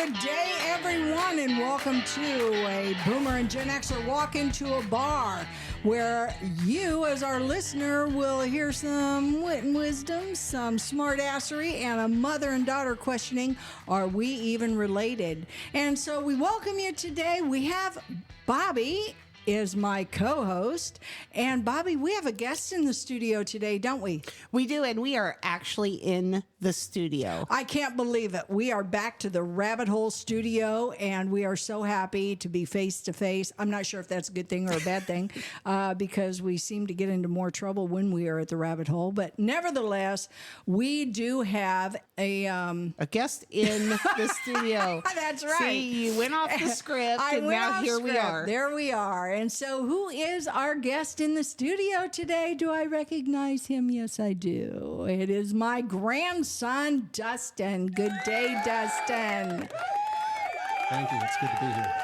good day, everyone, and welcome to a Boomer and Gen Xer walk into a bar where you, as our listener, will hear some wit and wisdom, some smartassery, and a mother and daughter questioning, are we even related? And so we welcome you today. We have Bobby is my co-host. And Bobby, we have a guest in the studio today, don't we? We do, and we are actually in the studio. I can't believe it. We are back to the Rabbit Hole studio, and we are so happy to be face-to-face. I'm not sure if that's a good thing or a bad thing, because we seem to get into more trouble when we are at the Rabbit Hole. But nevertheless, we do have a guest in the studio. That's right. See, you went off the script, and now here we are. There we are. And so who is our guest in the studio today? Do I recognize him? Yes, I do. It is my grandson, Dustyn. Good day, Dustyn. Thank you. It's good to be here.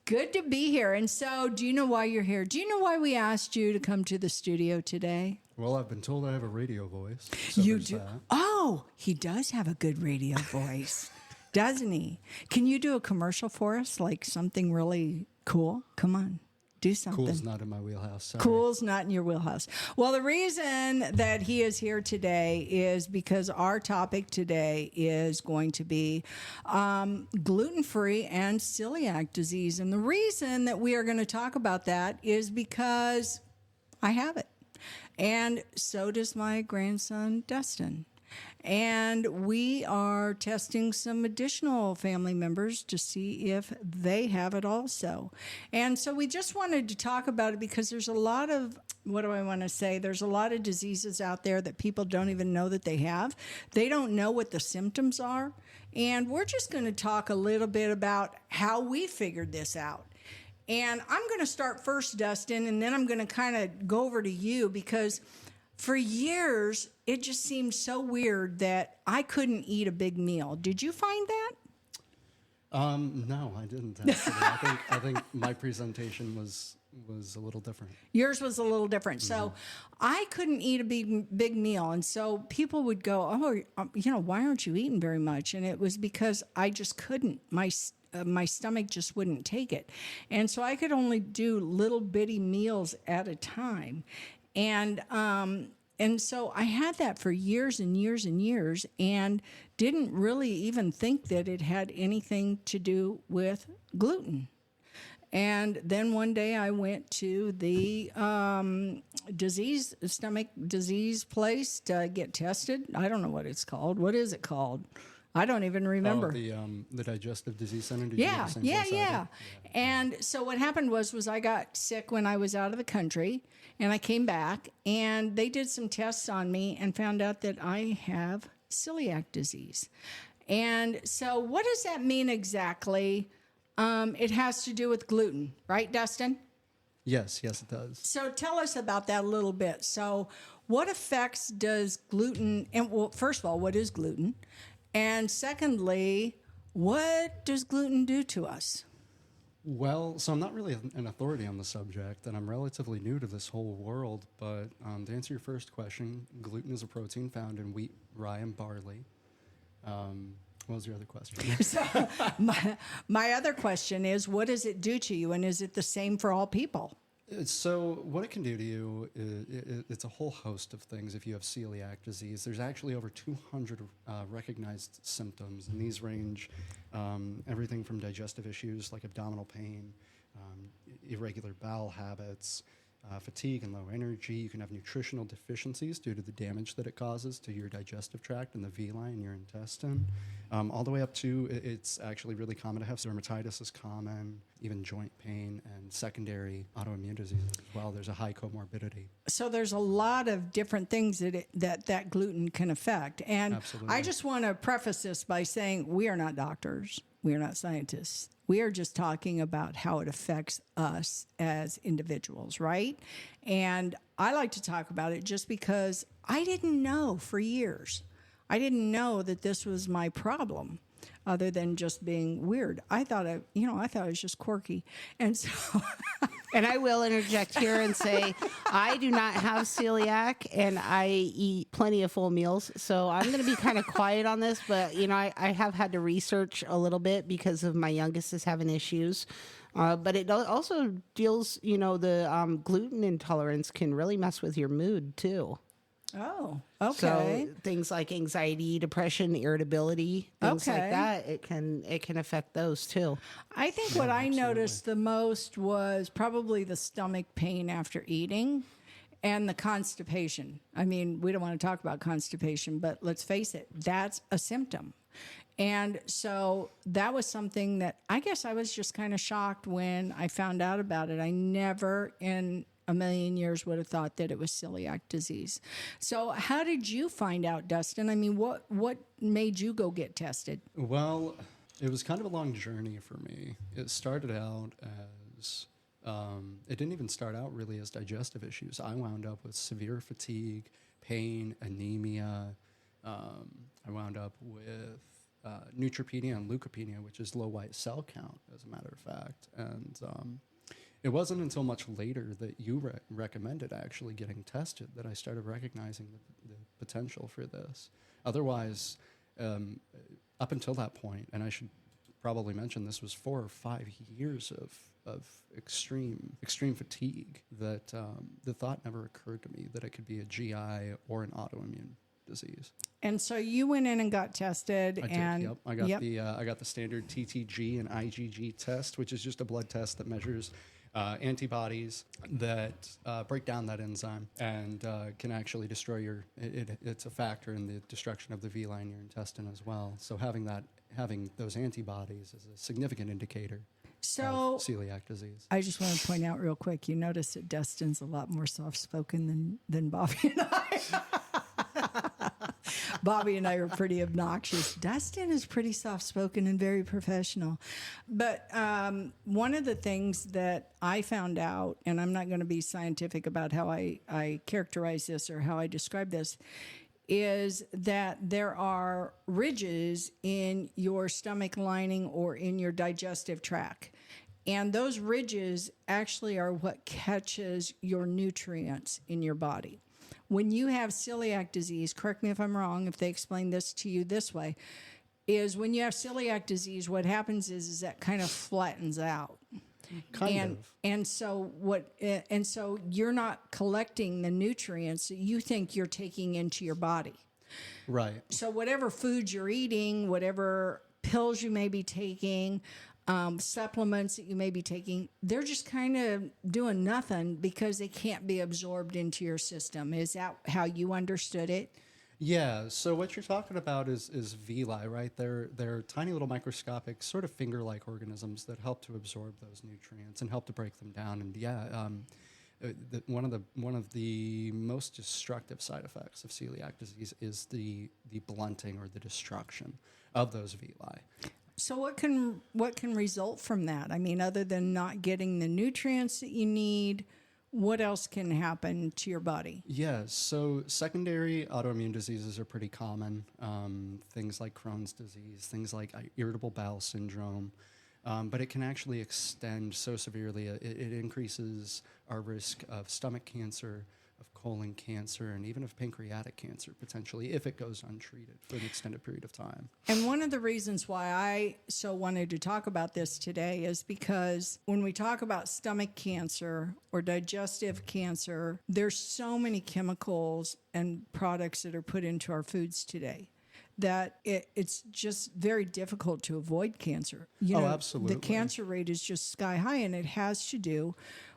Good to be here. And so do you know why you're here? Do you know why we asked you to come to the studio today? Well, I've been told I have a radio voice. So You do? that. Oh, he does have a good radio voice, doesn't he? Can you do a commercial for us, like something really cool? Come on. Do something. Cool's not in my wheelhouse. Sorry. Cool's not in your wheelhouse. Well, the reason that he is here today is because our topic today is going to be gluten-free and celiac disease. And the reason that we are going to talk about that is because I have it. And so does my grandson, Dustyn. And we are testing some additional family members to see if they have it also. And so we just wanted to talk about it because there's a lot of, what do I want to say? There's a lot of diseases out there that people don't even know that they have. They don't know what the symptoms are. And we're just going to talk a little bit about how we figured this out. And I'm going to start first, Dustyn, and then I'm going to kind of go over to you because for years, it just seemed so weird that I couldn't eat a big meal. Did you find that? No, I didn't. Actually. I think my presentation was a little different. Yours was a little different. Mm-hmm. So I couldn't eat a big meal. And so people would go, why aren't you eating very much? And it was because I just couldn't. My stomach just wouldn't take it. And so I could only do little bitty meals at a time. And so I had that for years and years and years and didn't really even think that it had anything to do with gluten. And then one day I went to the stomach disease place to get tested. I don't know what it's called. What is it called? I don't even remember. Oh, the Digestive Disease Center? Yeah. And so what happened was I got sick when I was out of the country, and I came back, and they did some tests on me and found out that I have celiac disease. And so what does that mean exactly? It has to do with gluten, right, Dustyn? Yes, it does. So tell us about that a little bit. So what effects does gluten, and well, first of all, what is gluten? And secondly, what does gluten do to us? Well, so I'm not really an authority on the subject, and I'm relatively new to this whole world, but to answer your first question, gluten is a protein found in wheat, rye, and barley. What was your other question? So my other question is, what does it do to you, and is it the same for all people? So what it can do to you, it's a whole host of things if you have celiac disease. There's actually over 200 recognized symptoms, and these range everything from digestive issues like abdominal pain, irregular bowel habits, fatigue and low energy. You can have nutritional deficiencies due to the damage that it causes to your digestive tract and the villi in your intestine. All the way up to, it's actually really common to have dermatitis is common, even joint pain, and secondary autoimmune diseases as well. There's a high comorbidity. So there's a lot of different things that gluten can affect. And Absolutely. I just want to preface this by saying we are not doctors. We are not scientists. We are just talking about how it affects us as individuals, right? And I like to talk about it just because I didn't know for years. I didn't know that this was my problem. other than just being weird. I thought I thought it was just quirky. And so And I will interject here and say, I do not have celiac and I eat plenty of full meals. So I'm going to be kind of quiet on this, but I have had to research a little bit because of my youngest is having issues. But it also deals, the gluten intolerance can really mess with your mood too. oh, okay. So things like anxiety, depression, irritability, things like Okay. that, it can affect those too. I think what I noticed the most was probably the stomach pain after eating and the constipation. I mean, we don't want to talk about constipation, but let's face it, that's a symptom. And so that was something that I guess I was just kind of shocked when I found out about it. I never in a million years would have thought that it was celiac disease. So how did you find out, Dustyn? I mean, what made you go get tested? Well, it was kind of a long journey for me. It started out as, it didn't even start out really as digestive issues. I wound up with severe fatigue, pain, anemia. I wound up with neutropenia and leukopenia, which is low white cell count, as a matter of fact. And it wasn't until much later that you recommended actually getting tested that I started recognizing the potential for this. Otherwise, up until that point, and I should probably mention this was 4 or 5 years of extreme fatigue that the thought never occurred to me that it could be a GI or an autoimmune disease. And so you went in and got tested. I and did. Yep. I got the standard TTG and IgG test, which is just a blood test that measures antibodies that break down that enzyme and can actually destroy it's a factor in the destruction of the villi in your intestine as well. So having those antibodies is a significant indicator of celiac disease. I just want to point out real quick, you notice that Dustin's a lot more soft-spoken than Bobby and I. Bobby and I are pretty obnoxious. Dustyn is pretty soft-spoken and very professional. But one of the things that I found out, and I'm not going to be scientific about how I characterize this or how I describe this, is that there are ridges in your stomach lining or in your digestive tract. And those ridges actually are what catches your nutrients in your body. When you have celiac disease, correct me if I'm wrong, if they explain this to you this way, is when you have celiac disease, what happens is that kind of flattens out. And so you're not collecting the nutrients that you think you're taking into your body. Right. So whatever foods you're eating, whatever pills you may be taking, supplements that you may be taking, they're just kind of doing nothing because they can't be absorbed into your system. Is that how you understood it? Yeah. So what you're talking about is villi, right? They're tiny little microscopic, sort of finger-like organisms that help to absorb those nutrients and help to break them down. And one of the most destructive side effects of celiac disease is the blunting or the destruction of those villi. So what can result from that? I mean, other than not getting the nutrients that you need, what else can happen to your body? Yeah, so secondary autoimmune diseases are pretty common. Things like Crohn's disease, things like irritable bowel syndrome. But it can actually extend so severely. It increases our risk of stomach cancer, of colon cancer, and even of pancreatic cancer, potentially, if it goes untreated for an extended period of time. And one of the reasons why I so wanted to talk about this today is because when we talk about stomach cancer or digestive cancer, there's so many chemicals and products that are put into our foods today that it's just very difficult to avoid cancer. Absolutely. The cancer rate is just sky high, and it has to do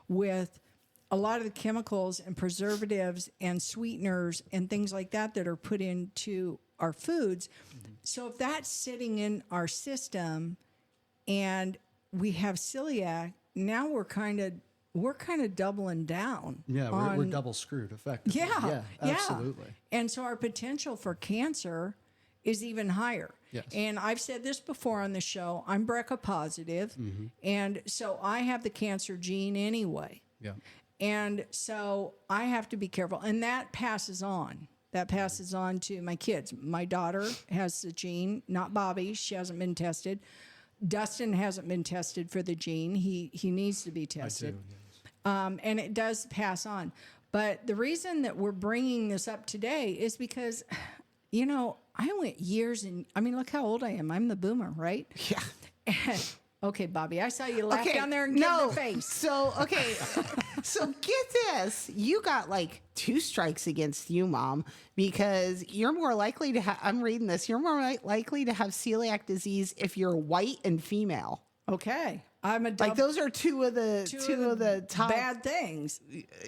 with a lot of the chemicals and preservatives and sweeteners and things like that that are put into our foods. Mm-hmm. So if that's sitting in our system and we have celiac, now we're kind of doubling down. Yeah, we're double screwed effectively. Yeah, absolutely. And so our potential for cancer is even higher. Yes. And I've said this before on the show, I'm BRCA positive, Mm-hmm. and so I have the cancer gene anyway. Yeah. And so I have to be careful, and that passes on. that passes on to my kids. My daughter has the gene, not Bobby. She hasn't been tested. Dustyn hasn't been tested for the gene. He needs to be tested. I do, yes. And it does pass on. But the reason that we're bringing this up today is because, you know, I went years and, I mean, look how old I am. I'm the boomer, right? Yeah. Okay, Bobby, I saw you laugh down there and give the face. So, okay. So get this. You got like 2 strikes against you, Mom, because you're more likely to have, I'm reading this, you're more likely to have celiac disease if you're white and female. Okay. I'm a Like those are two of the top bad things.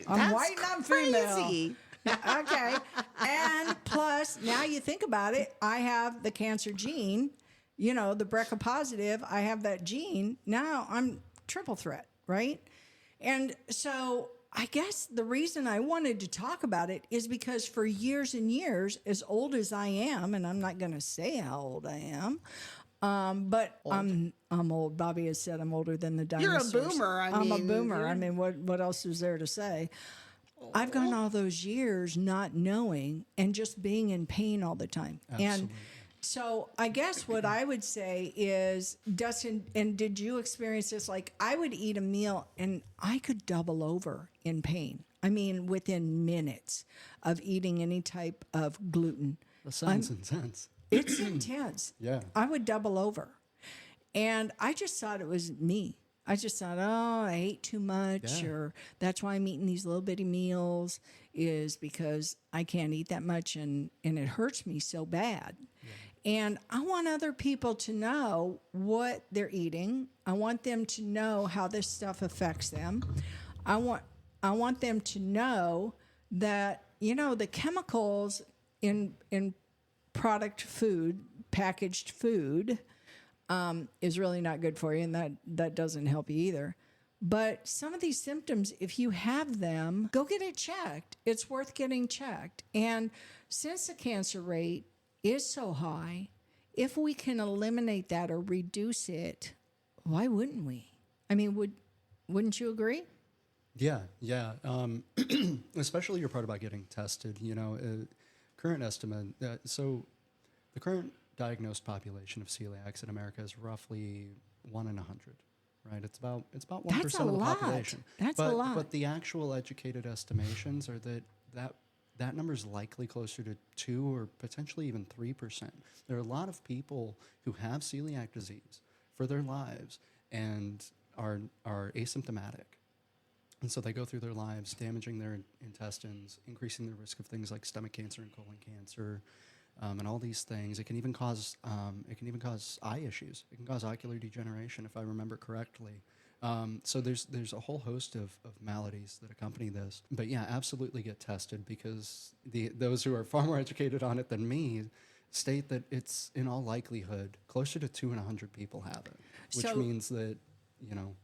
I'm That's white and I'm crazy. female. Okay. And plus, now you think about it, I have the cancer gene, you know, the BRCA positive, I have that gene. Now I'm triple threat, right? And so I guess the reason I wanted to talk about it is because for years and years, as old as I am, and I'm not going to say how old I am, but old. I'm old. Bobby has said I'm older than the dinosaurs. You're a boomer. I'm a boomer. I mean, what else is there to say? I've gone all those years not knowing and just being in pain all the time. Absolutely. And so I guess what I would say is, Dustyn, and did you experience this? Like, I would eat a meal and I could double over in pain. I mean, within minutes of eating any type of gluten. That sounds intense. It's intense. Yeah. I would double over. And I just thought it was me. I just thought, oh, I ate too much, or that's why I'm eating these little bitty meals, is because I can't eat that much and it hurts me so bad. Yeah. And I want other people to know what they're eating. I want them to know how this stuff affects them. I want them to know that, you know, the chemicals in product food, packaged food, is really not good for you, and that doesn't help you either. But some of these symptoms, if you have them, go get it checked. It's worth getting checked. And since the cancer rate is so high, if we can eliminate that or reduce it, why wouldn't we? I mean, wouldn't you agree? Yeah. Especially your part about getting tested. You know, current estimate. So the current diagnosed population of celiacs in America is roughly 1 in 100. Right, it's about 1% That's a of the lot. population. That's a lot. But the actual educated estimations are that number is likely closer to 2 or potentially even 3%. There are a lot of people who have celiac disease for their lives and are asymptomatic. And so they go through their lives damaging their intestines, increasing their risk of things like stomach cancer and colon cancer, and all these things. It can even cause eye issues. It can cause ocular degeneration, if I remember correctly. So there's a whole host of maladies that accompany this. But yeah, absolutely get tested, because those who are far more educated on it than me state that it's in all likelihood closer to 2 in 100 people have it, which means that, you know,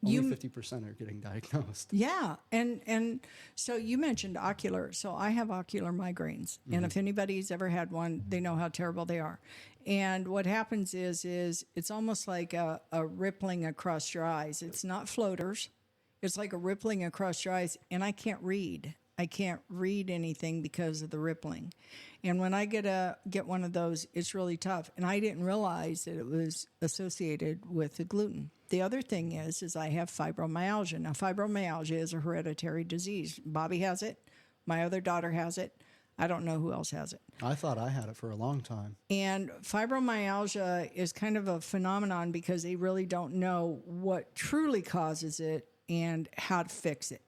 only 50% are getting diagnosed. Yeah. And so you mentioned ocular. So I have ocular migraines. Mm-hmm. And if anybody's ever had one, they know how terrible they are. And what happens is it's almost like a rippling across your eyes. It's not floaters. It's like a rippling across your eyes. And I can't read. I can't read anything because of the rippling. And when I get one of those, it's really tough. And I didn't realize that it was associated with the gluten. The other thing is I have fibromyalgia. Now, fibromyalgia is a hereditary disease. Bobby has it. My other daughter has it. I don't know who else has it. I thought I had it for a long time. And fibromyalgia is kind of a phenomenon because they really don't know what truly causes it and how to fix it.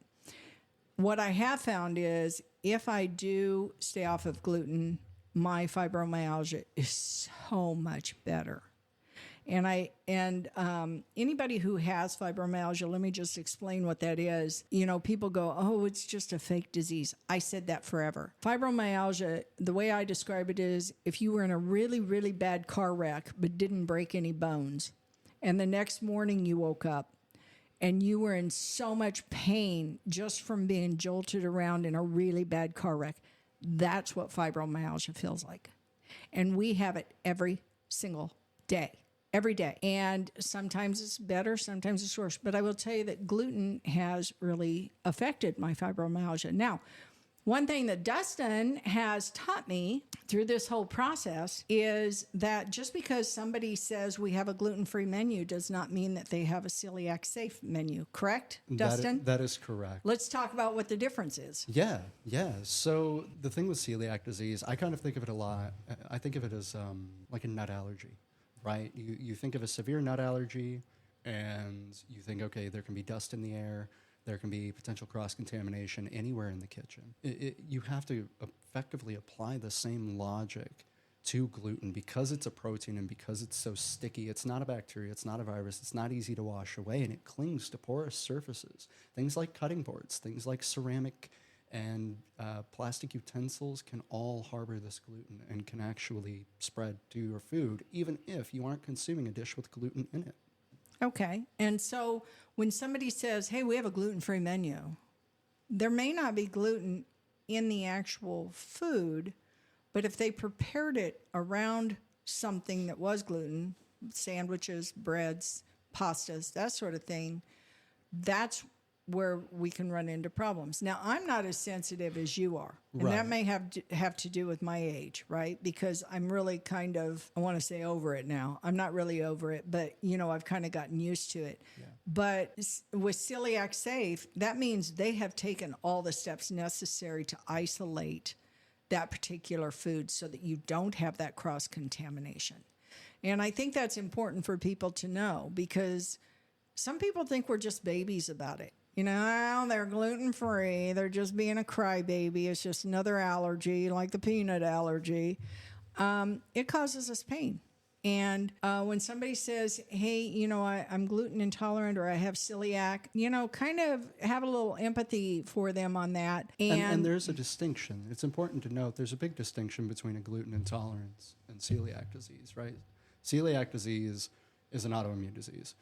What I have found is if I do stay off of gluten, my fibromyalgia is so much better. And anybody who has fibromyalgia, let me just explain what that is. You know, people go, oh, it's just a fake disease. I said that forever. Fibromyalgia, the way I describe it is if you were in a really, really bad car wreck but didn't break any bones, and the next morning you woke up and you were in so much pain just from being jolted around in a really bad car wreck, that's what fibromyalgia feels like. And we have it every single day. Every day. And sometimes it's better, sometimes it's worse. But I will tell you that gluten has really affected my fibromyalgia. Now, One thing that Dustyn has taught me through this whole process is that just because somebody says we have a gluten-free menu does not mean that they have a celiac-safe menu, correct, Dustyn? That is correct. Let's talk about what the difference is. Yeah. So the thing with celiac disease, I kind of think of it a lot. I think of it as like a nut allergy, right? You think of a severe nut allergy, and you think, okay, there can be dust in the air, there can be potential cross-contamination anywhere in the kitchen. You have to effectively apply the same logic to gluten because it's a protein and because it's so sticky. It's not a bacteria, it's not a virus, it's not easy to wash away, and it clings to porous surfaces. Things like cutting boards, things like ceramic and plastic utensils can all harbor this gluten and can actually spread to your food, even if you aren't consuming a dish with gluten in it. Okay. And so when somebody says, hey, we have a gluten-free menu, there may not be gluten in the actual food, but if they prepared it around something that was gluten, sandwiches, breads, pastas, that sort of thing, that's where we can run into problems. Now, I'm not as sensitive as you are, and Right. that may have to do with my age, right? Because I'm really kind of, I want to say over it now. I'm not really over it, but, I've kind of gotten used to it. Yeah. But with celiac-safe, that means they have taken all the steps necessary to isolate that particular food so that you don't have that cross-contamination. And I think that's important for people to know because some people think we're just babies about it. They're gluten-free. They're just being a crybaby. It's just another allergy, like the peanut allergy. It causes us pain. And when somebody says, hey, I'm gluten intolerant or I have celiac, kind of have a little empathy for them on that. And there's a distinction. It's important to note there's a big distinction between a gluten intolerance and celiac disease, right? Celiac disease is an autoimmune disease.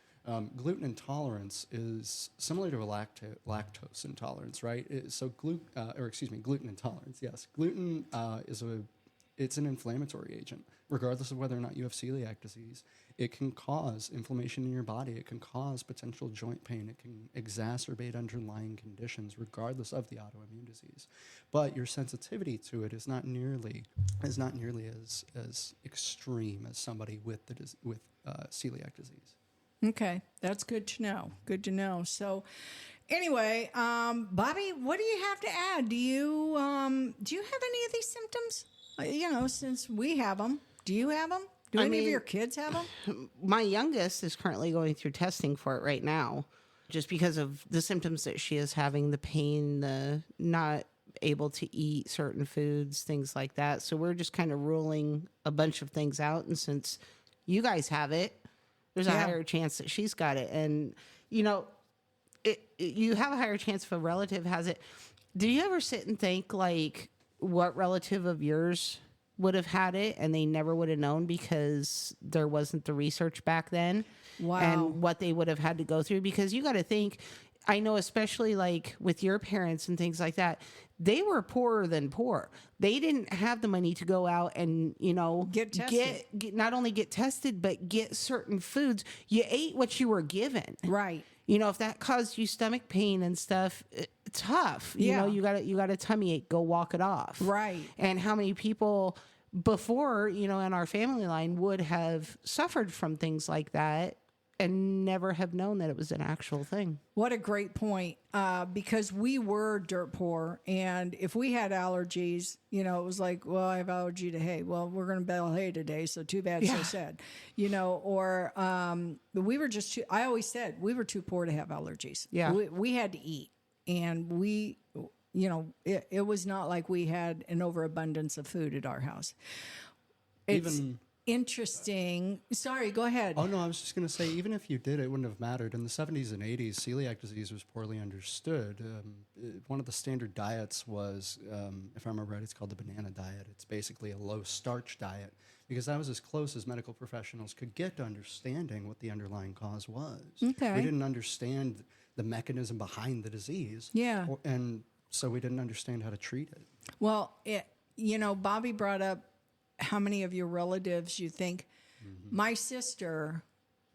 Gluten intolerance is similar to a lactose intolerance, right? Gluten intolerance. Yes, gluten it's an inflammatory agent. Regardless of whether or not you have celiac disease, it can cause inflammation in your body. It can cause potential joint pain. It can exacerbate underlying conditions, regardless of the autoimmune disease. But your sensitivity to it is not nearly as extreme as somebody with celiac disease. Okay, that's good to know. Good to know. So, anyway, Bobby, what do you have to add? Do you have any of these symptoms? Since we have them, do you have them? Do any of your kids have them? My youngest is currently going through testing for it right now, just because of the symptoms that she is having, the pain, the not able to eat certain foods, things like that. So we're just kind of ruling a bunch of things out. And since you guys have it, there's a higher chance that she's got it. And, you have a higher chance if a relative has it. Do you ever sit and think, like, what relative of yours would have had it and they never would have known because there wasn't the research back then? Wow. And what they would have had to go through? Because you got to think, I know, especially like with your parents and things like that, they were poorer than poor. They didn't have the money to go out and, get tested. Get not only get tested, but get certain foods. You ate what you were given. Right. If that caused you stomach pain and stuff, it's tough. You got a tummy ache, go walk it off. Right. And how many people before, in our family line would have suffered from things like that and never have known that it was an actual thing. What a great point. Because we were dirt poor, and if we had allergies, it was like, well, I have allergy to hay. Well, we're going to bale hay today, so too bad, so sad. Or we were just too, I always said we were too poor to have allergies. Yeah. We had to eat, and it was not like we had an overabundance of food at our house. It's interesting. Sorry, go ahead. Oh, no, I was just going to say, even if you did, it wouldn't have mattered. In the 70s and 80s, celiac disease was poorly understood. One of the standard diets was, if I remember right, it's called the banana diet. It's basically a low-starch diet because that was as close as medical professionals could get to understanding what the underlying cause was. Okay. We didn't understand the mechanism behind the disease. Yeah. And so we didn't understand how to treat it. Well, Bobby brought up how many of your relatives you think. Mm-hmm. My sister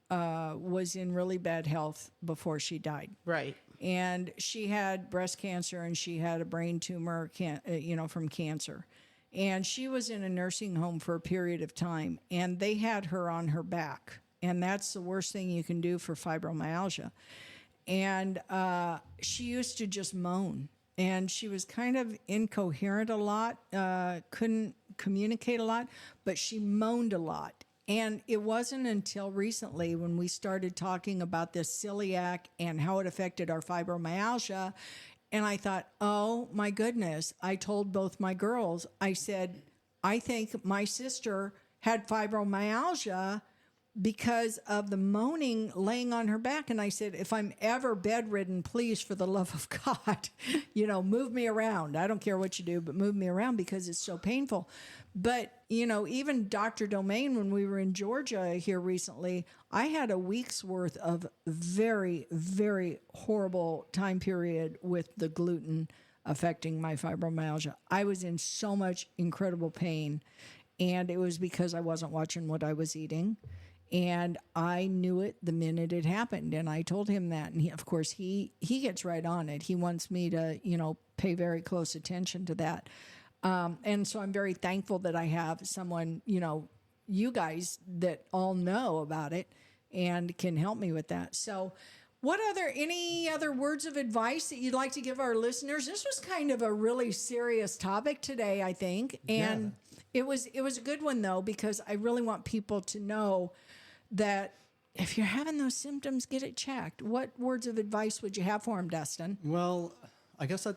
was in really bad health before she died. Right. And she had breast cancer and she had a brain tumor, from cancer. And she was in a nursing home for a period of time, and they had her on her back. And that's the worst thing you can do for fibromyalgia. And she used to just moan. And she was kind of incoherent a lot, couldn't communicate a lot, but she moaned a lot. And it wasn't until recently when we started talking about this celiac and how it affected our fibromyalgia. And I thought, oh my goodness. I told both my girls, I said, I think my sister had fibromyalgia because of the moaning laying on her back. And I said, if I'm ever bedridden, please, for the love of God, move me around. I don't care what you do, but move me around because it's so painful. But, even Dr. Domain, when we were in Georgia here recently, I had a week's worth of very, very horrible time period with the gluten affecting my fibromyalgia. I was in so much incredible pain, and it was because I wasn't watching what I was eating. And I knew it the minute it happened. And I told him that. And of course, he gets right on it. He wants me to, pay very close attention to that. And so I'm very thankful that I have someone, you guys that all know about it and can help me with that. So any other words of advice that you'd like to give our listeners? This was kind of a really serious topic today, I think. And it was a good one, though, because I really want people to know that if you're having those symptoms, get it checked. What words of advice would you have for them, Dustyn? Well, I guess I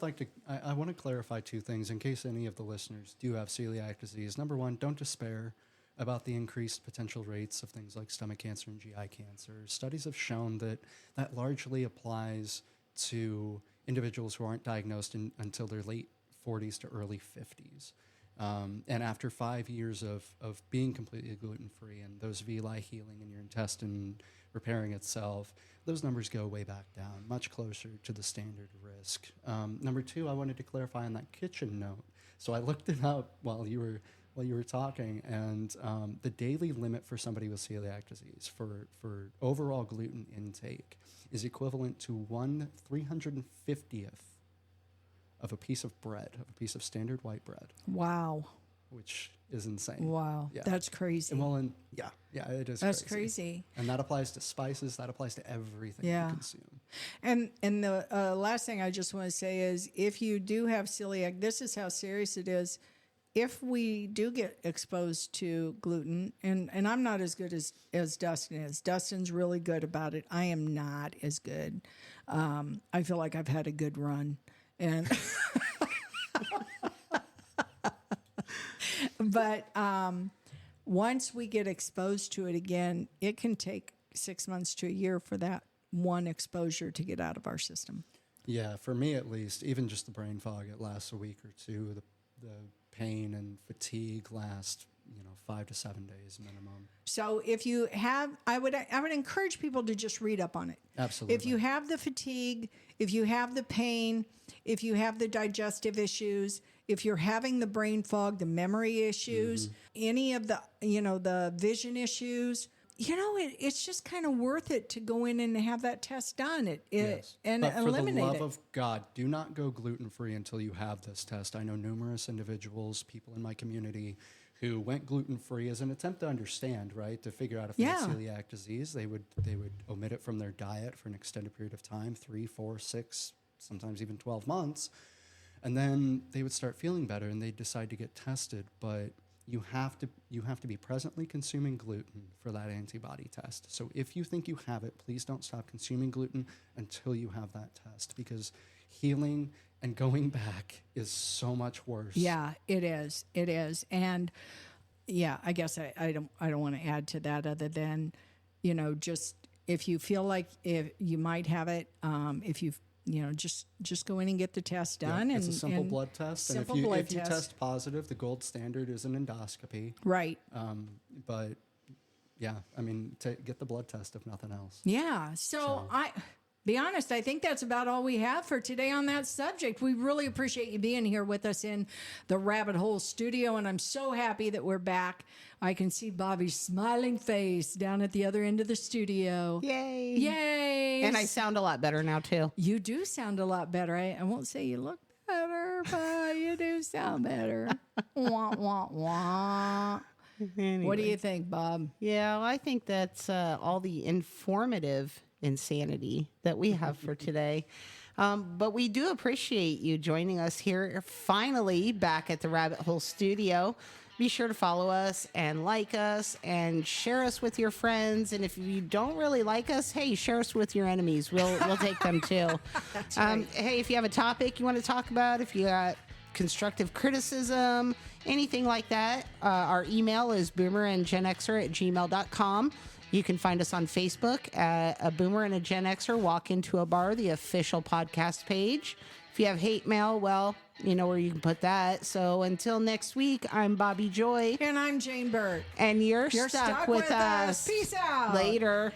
want to clarify two things in case any of the listeners do have celiac disease. Number one, don't despair about the increased potential rates of things like stomach cancer and GI cancer. Studies have shown that largely applies to individuals who aren't diagnosed until their late 40s to early 50s. And after 5 years of being completely gluten-free and those villi healing and your intestine repairing itself, those numbers go way back down, much closer to the standard risk. Number two, I wanted to clarify on that kitchen note. So I looked it up while you were talking, and the daily limit for somebody with celiac disease for overall gluten intake is equivalent to 1/350th of a piece of bread, of a piece of standard white bread. Wow. Which is insane. Wow. Yeah. That's crazy. Yeah, it is. That's crazy. And that applies to spices. That applies to everything you consume. And the last thing I just want to say is, if you do have celiac, this is how serious it is. If we do get exposed to gluten, and I'm not as good as Dustyn is. Dustyn's really good about it. I am not as good. I feel like I've had a good run. And but once we get exposed to it again, it can take 6 months to a year for that one exposure to get out of our system. Yeah, for me at least, even just the brain fog, it lasts a week or two. The pain and fatigue last 5 to 7 days minimum. So if you have, I would encourage people to just read up on it. Absolutely. If you have the fatigue, if you have the pain, if you have the digestive issues, if you're having the brain fog, the memory issues, any of the, the vision issues, it's just kind of worth it to go in and have that test done. And but eliminate it. for the love of God, do not go gluten-free until you have this test. I know numerous individuals, people in my community, who went gluten-free as an attempt to understand, right, to figure out if they had celiac disease. They would omit it from their diet for an extended period of time, 3, 4, 6, sometimes even 12 months. And then they would start feeling better and they'd decide to get tested. But you have to be presently consuming gluten for that antibody test. So if you think you have it, please don't stop consuming gluten until you have that test, because healing and going back is so much worse. Yeah, it is. It is. And yeah, I guess I don't want to add to that other than, just if you feel like if you might have it, if you've, just go in and get the test done. Yeah, and it's a simple blood test. And if you test positive, the gold standard is an endoscopy. Right. But yeah, I mean, get the blood test if nothing else. Yeah. So be honest, I think that's about all we have for today on that subject. We really appreciate you being here with us in the Rabbit Hole studio, and I'm so happy that we're back. I can see Bobby's smiling face down at the other end of the studio. Yay. Yay. And I sound a lot better now, too. You do sound a lot better. I won't say you look better, but you do sound better. Wah, wah, wah. Anyway. What do you think, Bob? Yeah, well, I think that's all the informative insanity that we have for today. But we do appreciate you joining us here finally back at the Rabbit Hole studio. Be sure to follow us and like us and share us with your friends. And if you don't really like us, hey, share us with your enemies. We'll take them too. That's right. Hey, if you have a topic you want to talk about, if you got constructive criticism, anything like that, our email is boomerandgenxer@gmail.com. You can find us on Facebook at A Boomer and a Gen Xer Walk Into a Bar, the official podcast page. If you have hate mail, well, you know where you can put that. So until next week, I'm Bobby Joy. And I'm Jane Burt. And you're stuck with us. Peace out. Later.